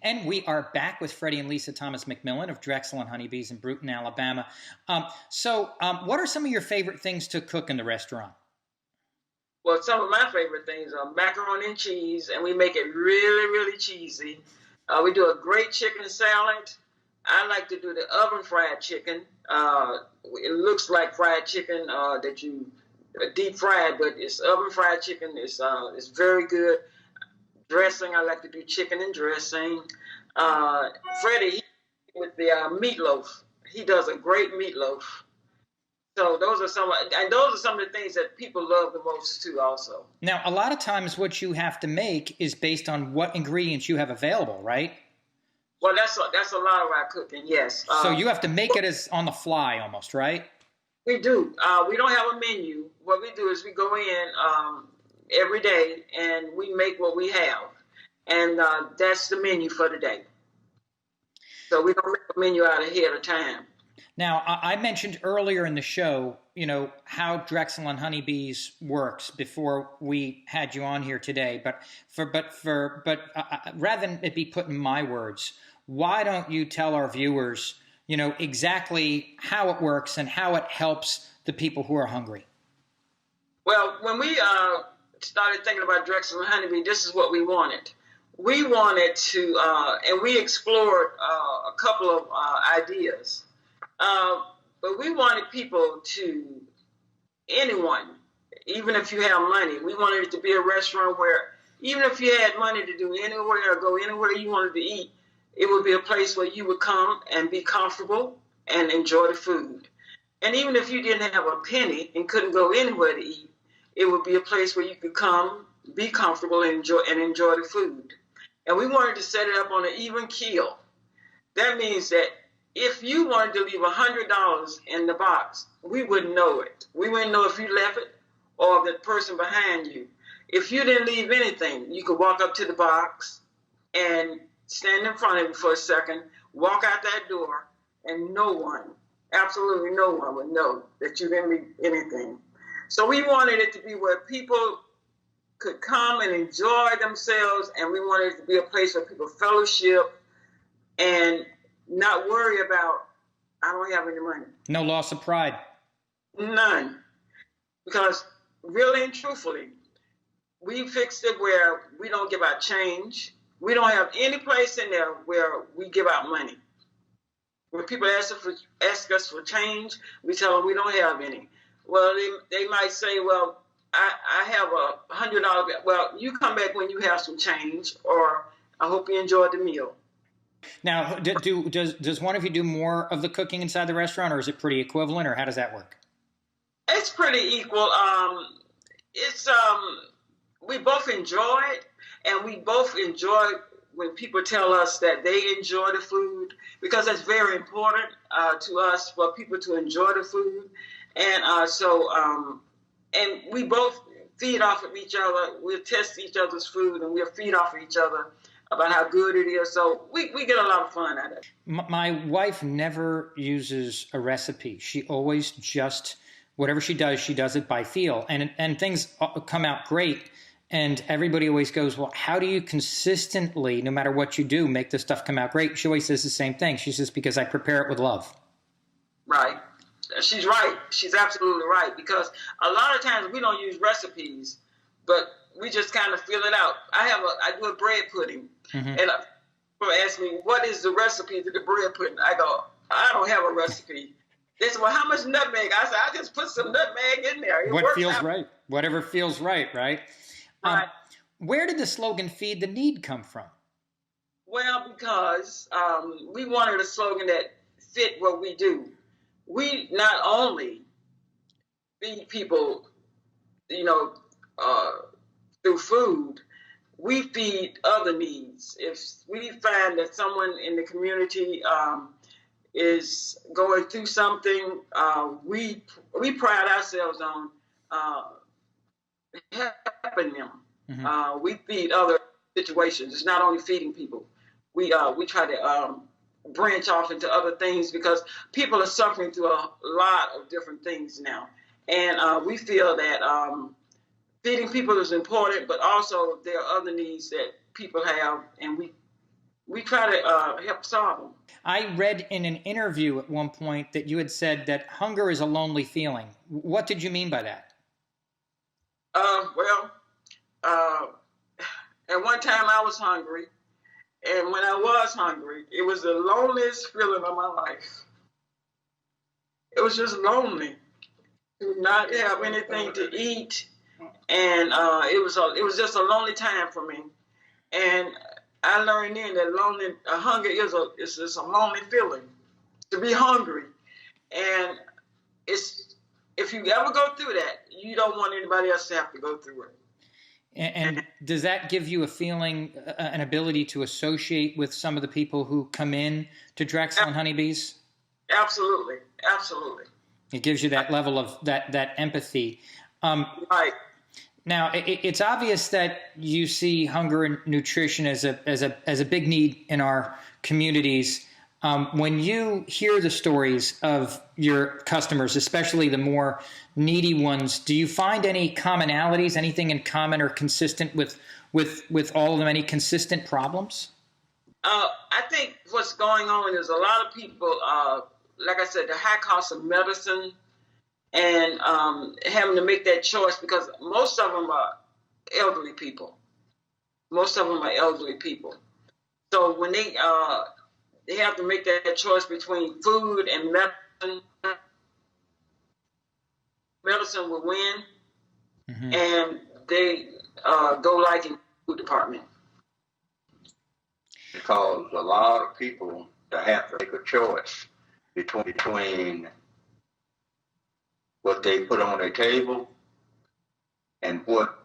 And we are back with Freddie and Lisa Thomas McMillan of Drexel and Honeybees in Bruton, Alabama. What are some of your favorite things to cook in the restaurant? Well, some of my favorite things are macaroni and cheese, and we make it really, really cheesy. We do a great chicken salad. I like to do the oven fried chicken. It looks like fried chicken that you deep fried, but it's oven fried chicken. It's very good. Dressing, I like to do chicken and dressing. Freddie, with the meatloaf, he does a great meatloaf. So those are some of the things that people love the most too. Also, now a lot of times what you have to make is based on what ingredients you have available, right? Well, that's a lot of our cooking. Yes. So you have to make it as on the fly, almost, right? We do. We don't have a menu. What we do is we go in every day and we make what we have, and that's the menu for the day. So we don't make a menu out ahead of time. Now, I mentioned earlier in the show, how Drexel and Honeybees works before we had you on here today. But rather than it be put in my words, why don't you tell our viewers, exactly how it works and how it helps the people who are hungry? Well, when we started thinking about Drexel and Honeybee, this is what we wanted. We wanted to, and we explored a couple of ideas. But we wanted people to, anyone, even if you have money, we wanted it to be a restaurant where even if you had money to do anywhere or go anywhere you wanted to eat, it would be a place where you would come and be comfortable and enjoy the food. And even if you didn't have a penny and couldn't go anywhere to eat, it would be a place where you could come, be comfortable, and enjoy the food. And we wanted to set it up on an even keel. That means that if you wanted to leave $100 in the box, we wouldn't know it. We wouldn't know if you left it or the person behind you. If you didn't leave anything, you could walk up to the box and stand in front of it for a second, walk out that door, and no one, absolutely no one would know that you didn't leave anything. So we wanted it to be where people could come and enjoy themselves, and we wanted it to be a place where people fellowship and not worry about, I don't have any money. No loss of pride. None. Because really and truthfully, we fixed it where we don't give out change. We don't have any place in there where we give out money. When people ask us for change, we tell them we don't have any. Well, they might say, well, I have $100. Well, you come back when you have some change, or I hope you enjoyed the meal. Now, does one of you do more of the cooking inside the restaurant, or is it pretty equivalent, or how does that work? It's pretty equal. We both enjoy it, and we both enjoy when people tell us that they enjoy the food, because that's very important to us for people to enjoy the food. And and we both feed off of each other. We'll test each other's food, and we'll feed off of each other about how good it is. So we get a lot of fun out of it. My wife never uses a recipe. She always just, whatever she does it by feel. And things come out great. And everybody always goes, well, how do you consistently, no matter what you do, make this stuff come out great? She always says the same thing. She says, because I prepare it with love. Right. She's right. She's absolutely right. Because a lot of times we don't use recipes, but we just kind of feel it out. I do a bread pudding. Mm-hmm. And people ask me, what is the recipe to the bread pudding? I go, I don't have a recipe. They say, well, how much nutmeg? I said, I just put some nutmeg in there. What feels right? Whatever feels right, right? Right. Where did the slogan "Feed the Need" come from? Well, because we wanted a slogan that fit what we do. We not only feed people, through food, we feed other needs. If we find that someone in the community is going through something, we pride ourselves on helping them. Mm-hmm. We feed other situations. It's not only feeding people. We try to branch off into other things, because people are suffering through a lot of different things now, and we feel that feeding people is important, but also there are other needs that people have, and we try to help solve them. I read in an interview at one point that you had said that hunger is a lonely feeling. What did you mean by that? Well, at one time I was hungry, and when I was hungry, it was the loneliest feeling of my life. It was just lonely to not have anything to eat, and it was just a lonely time for me. And I learned then that hunger is just a lonely feeling, to be hungry, and if you ever go through that, you don't want anybody else to have to go through it. And does that give you a feeling, an ability to associate with some of the people who come in to Drexel and Honeybees? Absolutely, absolutely. It gives you that level of that empathy. Right. Now, it's obvious that you see hunger and nutrition as a big need in our communities. When you hear the stories of your customers, especially the more needy ones, do you find any commonalities, anything in common or consistent with all of them, any consistent problems? I think what's going on is a lot of people, like I said, the high cost of medicine and having to make that choice, because most of them are elderly people. So when they have to make that choice between food and medicine. Medicine will win, and they go like in the food department. Because a lot of people have to make a choice between what they put on their table and what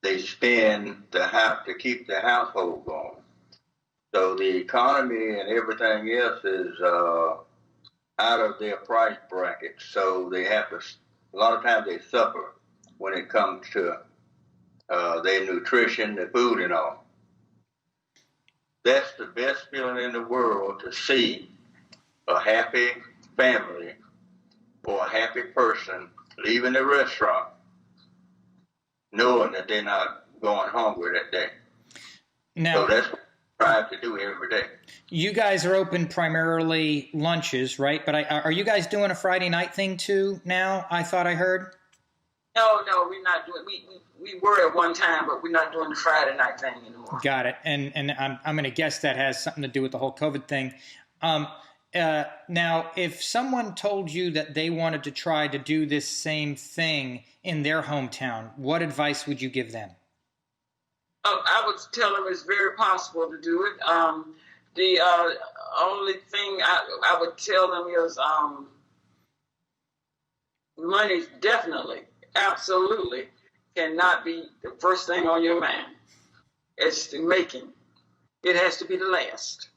they spend to keep the household going. So the economy and everything else is out of their price bracket. So they have to, a lot of times they suffer when it comes to their nutrition, their food and all. That's the best feeling in the world, to see a happy family or a happy person leaving the restaurant knowing that they're not going hungry that day. Now, so that's what I try to do every day. You guys are open primarily lunches, right? But are you guys doing a Friday night thing too now? I thought I heard. No, we're not doing. We were at one time, but we're not doing the Friday night thing anymore. Got it. And I'm going to guess that has something to do with the whole COVID thing. Now, if someone told you that they wanted to try to do this same thing in their hometown, what advice would you give them? I would tell them it's very possible to do it. The only thing I would tell them is money definitely, absolutely cannot be the first thing on your mind. It's the making. It has to be the last.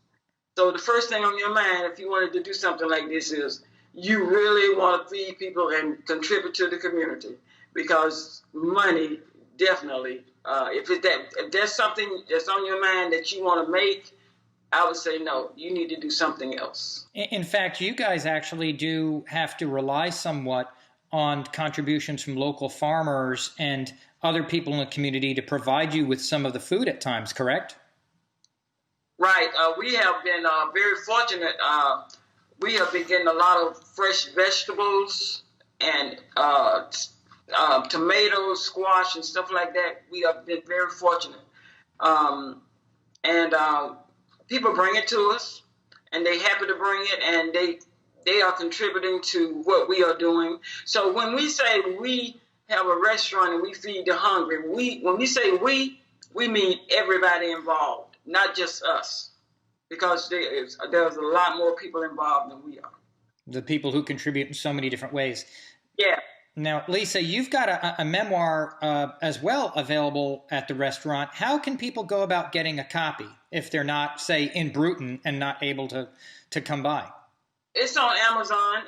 So the first thing on your mind, if you wanted to do something like this, is you really want to feed people and contribute to the community, because money definitely, if there's something that's on your mind that you want to make, I would say no, you need to do something else. In fact, you guys actually do have to rely somewhat on contributions from local farmers and other people in the community to provide you with some of the food at times, correct? Right. We have been very fortunate. We have been getting a lot of fresh vegetables and tomatoes, squash, and stuff like that. We have been very fortunate. And people bring it to us, and they're happy to bring it, and they are contributing to what we are doing. So when we say we have a restaurant and we feed the hungry, when we say we mean everybody involved, not just us, because there's a lot more people involved than we are. The people who contribute in so many different ways. Yeah. Now, Lisa, you've got a memoir as well available at the restaurant. How can people go about getting a copy if they're not, say, in Bruton and not able to come by? It's on Amazon.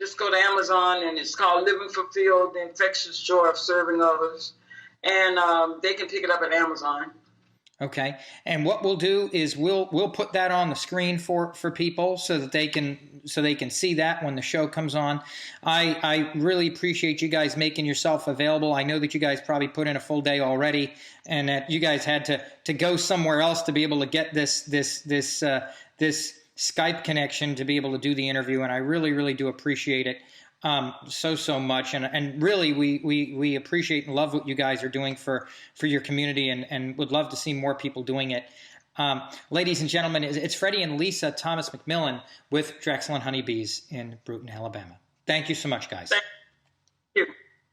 Just go to Amazon, and it's called Living Fulfilled, The Infectious Joy of Serving Others. And they can pick it up at Amazon. Okay. And what we'll do is we'll put that on the screen for people so that they can see that when the show comes on. I really appreciate you guys making yourself available. I know that you guys probably put in a full day already, and that you guys had to go somewhere else to be able to get this Skype connection to be able to do the interview, and I really do appreciate it so much, and really we appreciate and love what you guys are doing for your community, and would love to see more people doing it. Ladies and gentlemen, it's Freddie and Lisa Thomas McMillan with Drexel and Honeybees in Brewton, Alabama. Thank you so much, guys.